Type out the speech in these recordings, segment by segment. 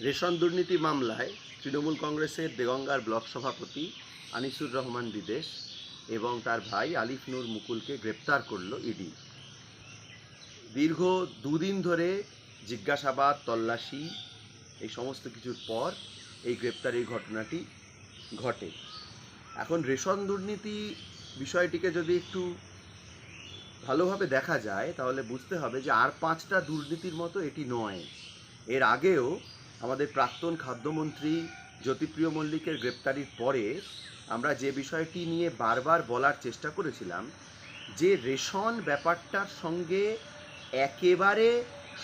Ration দুর্নীতি মামলায় তৃণমূল কংগ্রেসের দেগঙ্গার ব্লক সভাপতি আনিসুর রহমান বিদেশ এবং তার ভাই আলিফ নূর মুকুলকে গ্রেপ্তার করল ইডি। দীর্ঘ দুদিন ধরে জিজ্ঞাসাবাদ, তল্লাশি এই সমস্ত কিছুর পর এই গ্রেপ্তারির ঘটনাটি ঘটে। এখন রেশন দুর্নীতি বিষয়টিকে যদি একটু ভালোভাবে দেখা যায় তাহলে বুঝতে হবে যে আর পাঁচটা দুর্নীতির মতো এটি নয়। এর আগেও আমাদের প্রাক্তন খাদ্যমন্ত্রী জ্যোতিপ্রিয় মল্লিকের গ্রেপ্তারির পরে আমরা যে বিষয়টি নিয়ে বারবার বলার চেষ্টা করেছিলাম যে রেশন ব্যাপারটার সঙ্গে একেবারে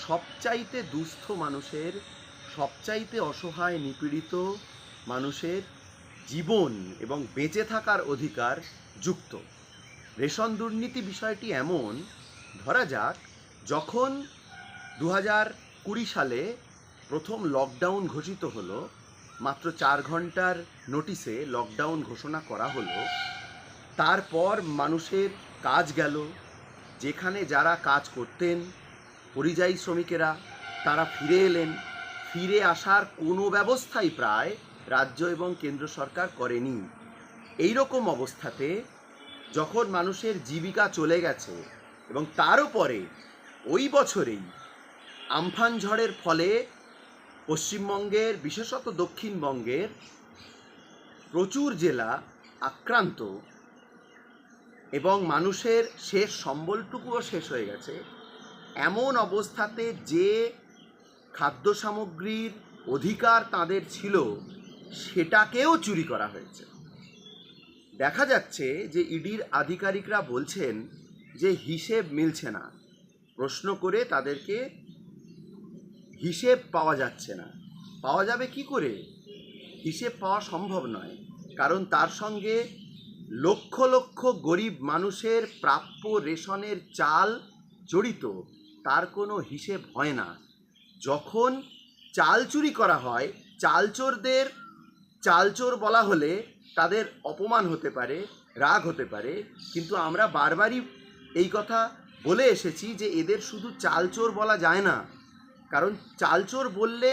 সবচাইতে দুস্থ মানুষের, সবচাইতে অসহায় নিপীড়িত মানুষের জীবন এবং বেঁচে থাকার অধিকার যুক্ত। রেশন দুর্নীতি বিষয়টি এমন, ধরা যাক যখন 2020 সালে প্রথম লকডাউন ঘোষিত হলো, মাত্র 4 ঘন্টার নোটিশে লকডাউন ঘোষণা করা হলো, তারপর মানুষের কাজ গেল। যেখানে যারা কাজ করতেন পরিযায়ী শ্রমিকেরা, তারা ফিরে এলেন। ফিরে আসার কোনো ব্যবস্থাই প্রায় রাজ্য এবং কেন্দ্র সরকার করেনি। এই রকম অবস্থাতে যখন মানুষের জীবিকা চলে গেছে এবং তার উপরে ওই বছরেই আমফান ঝড়ের ফলে পশ্চিমবঙ্গের, বিশেষত দক্ষিণবঙ্গের প্রচুর জেলা আক্রান্ত এবং মানুষের শেষ সম্বলটুকুও শেষ হয়ে গেছে, এমন অবস্থাতে যে খাদ্য সামগ্রীর অধিকার তাদের ছিল সেটাকেও চুরি করা হয়েছে। দেখা যাচ্ছে যে ইডির আধিকারিকরা বলছেন যে হিসেব মিলছে না। প্রশ্ন করে তাদেরকে হিসেব পাওয়া যাচ্ছে না। পাওয়া যাবে কি করে? হিসেব পাওয়া সম্ভব নয়, কারণ তার সঙ্গে লক্ষ লক্ষ গরিব মানুষের প্রাপ্য রেশনের চাল জড়িত। তার কোনো হিসেব হয় না। যখন চাল চুরি করা হয়, চালচোরদের চালচোর বলা হলে তাদের অপমান হতে পারে, রাগ হতে পারে, কিন্তু আমরা বারবারই এই কথা বলে এসেছি যে এদের শুধু চালচোর বলা যায় না, কারণ চালচোর বললে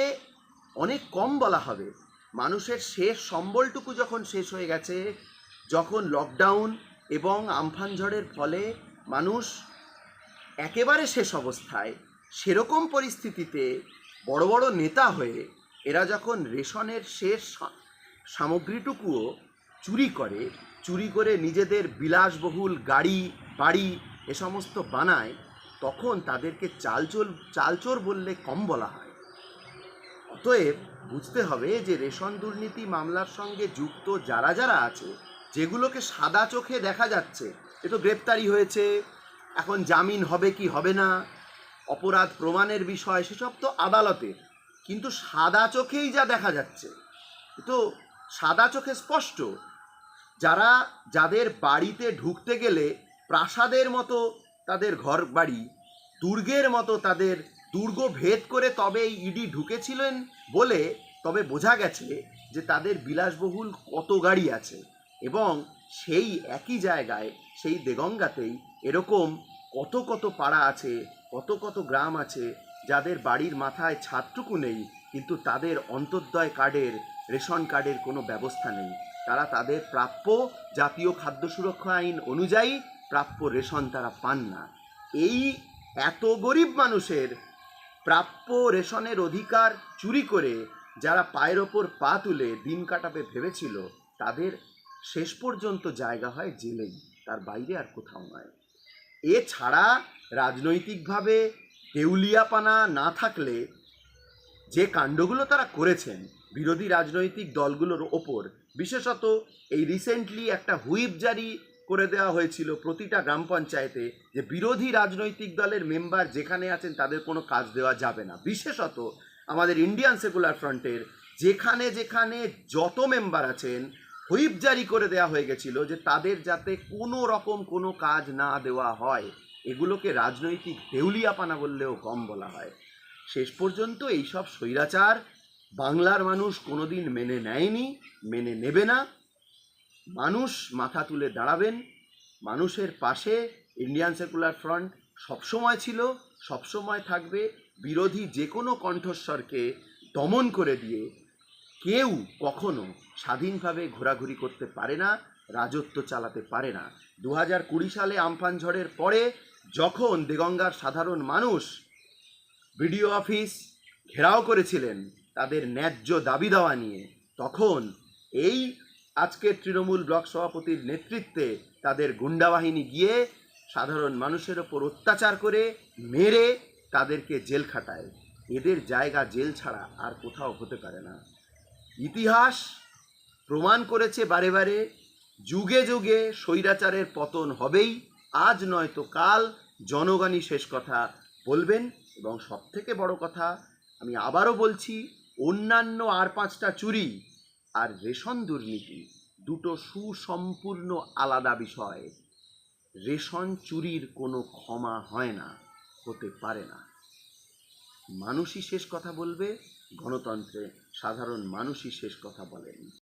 অনেক কম বলা হবে। মানুষের শেষ সম্বলটুকু যখন শেষ হয়ে গেছে, যখন লকডাউন এবং আমফান ঝড়ের ফলে মানুষ একেবারে শেষ অবস্থায়, সেরকম পরিস্থিতিতে বড় বড় নেতা হয়ে এরা যখন রেশনের শেষ সামগ্রীটুকুও চুরি করে নিজেদের বিলাসবহুল গাড়ি, বাড়ি এ সমস্ত বানায়, তখন তাদেরকে চালচোর বললে কম বলা হয়। অতএব বুঝতে হবে যে রেশন দুর্নীতি মামলার সঙ্গে যুক্ত যারা যারা আছে, যেগুলোকে সাদা চোখে দেখা যাচ্ছে, এ তো গ্রেপ্তারি হয়েছে, এখন জামিন হবে কি হবে না, অপরাধ প্রমাণের বিষয়, সেসব তো আদালতের, কিন্তু সাদা চোখেই যা দেখা যাচ্ছে তো সাদা চোখে স্পষ্ট। যাদের বাড়িতে ঢুকতে গেলে প্রাসাদের মতো তাদের ঘর বাড়ি, দুর্গের মতো তাদের দুর্গ ভেদ করে তবে এই ইডি ঢুকেছিলেন বলে তবে বোঝা গেছে যে তাদের বিলাসবহুল কত গাড়ি আছে। এবং সেই একই জায়গায়, সেই দেগঙ্গাতেই এরকম কত কত পাড়া আছে, কত কত গ্রাম আছে যাদের বাড়ির মাথায় ছাদটুকু নেই, কিন্তু তাদের অন্তর্দয় কার্ডের, রেশন কার্ডের কোনো ব্যবস্থা নেই। তারা তাদের প্রাপ্য জাতীয় খাদ্য সুরক্ষা আইন অনুযায়ী প্রাপ্য রেশন তারা পান না। এই এত গরিব মানুষের প্রাপ্য রেশনের অধিকার চুরি করে যারা পায়ের ওপর পা তুলে দিন কাটাবে ভেবেছিল, তাদের শেষ পর্যন্ত জায়গা হয় জেলেই, তার বাইরে আর কোথাও নয়। এছাড়া রাজনৈতিকভাবে দেউলিয়াপানা না থাকলে যে কাণ্ডগুলো তারা করেছেন বিরোধী রাজনৈতিক দলগুলোর ওপর, বিশেষত এই রিসেন্টলি একটা হুইপ জারি করে দেওয়া হয়েছিল প্রতিটা গ্রাম পঞ্চায়েতে যে বিরোধী রাজনৈতিক দলের মেম্বার যেখানে আছেন তাদের কোনো কাজ দেওয়া যাবে না। বিশেষত আমাদের ইন্ডিয়ান সেকুলার ফ্রন্টের যেখানে যেখানে যত মেম্বার আছেন, হুইপ জারি করে দেওয়া হয়ে গেছিল যে তাদের যাতে কোনো রকম কোনো কাজ না দেওয়া হয়। এগুলোকে রাজনৈতিক দেউলিয়াপানা বললেও কম বলা হয়। শেষ পর্যন্ত এইসব স্বৈরাচার বাংলার মানুষ কোনোদিন মেনে নেয়নি, মেনে নেবে না। মানুষ মাথা তুলে দাঁড়াবেন, মানুষের পাশে ইন্ডিয়ান সেকুলার ফ্রন্ট সবসময় ছিল, সবসময় থাকবে। বিরোধী যে কোনো কণ্ঠস্বরকে দমন করে দিয়ে কেউ কখনো স্বাধীনভাবে ঘোরাঘুরি করতে পারে না, রাজত্ব চালাতে পারে না। 2020 সালে আমফান ঝড়ের পরে যখন দেগঙ্গার সাধারণ মানুষ বিডিও অফিস ঘেরাও করেছিলেন তাদের ন্যায্য দাবি দেওয়া নিয়ে, তখন এই আজকের তৃণমূল ব্লক সভাপতির নেতৃত্বে তাদের গুন্ডা বাহিনী গিয়ে সাধারণ মানুষের ওপর অত্যাচার করে মেরে তাদেরকে জেল খাটায়। এদের জায়গা জেল ছাড়া আর কোথাও হতে পারে না। ইতিহাস প্রমাণ করেছে বারে বারে, যুগে যুগে স্বৈরাচারের পতন হবেই, আজ নয়তো কাল জনগণই শেষ কথা বলবেন। এবং সবথেকে বড় কথা, আমি আবারও বলছি, অন্যান্য আর 5টা চুরি আর রেশন দুর্নীতি দুটো সুসম্পূর্ণ আলাদা বিষয়। রেশন চুরির কোনো ক্ষমা হয় না, হতে পারে না। মানুষই শেষ কথা বলবে, গণতন্ত্রে সাধারণ মানুষই শেষ কথা বলেন।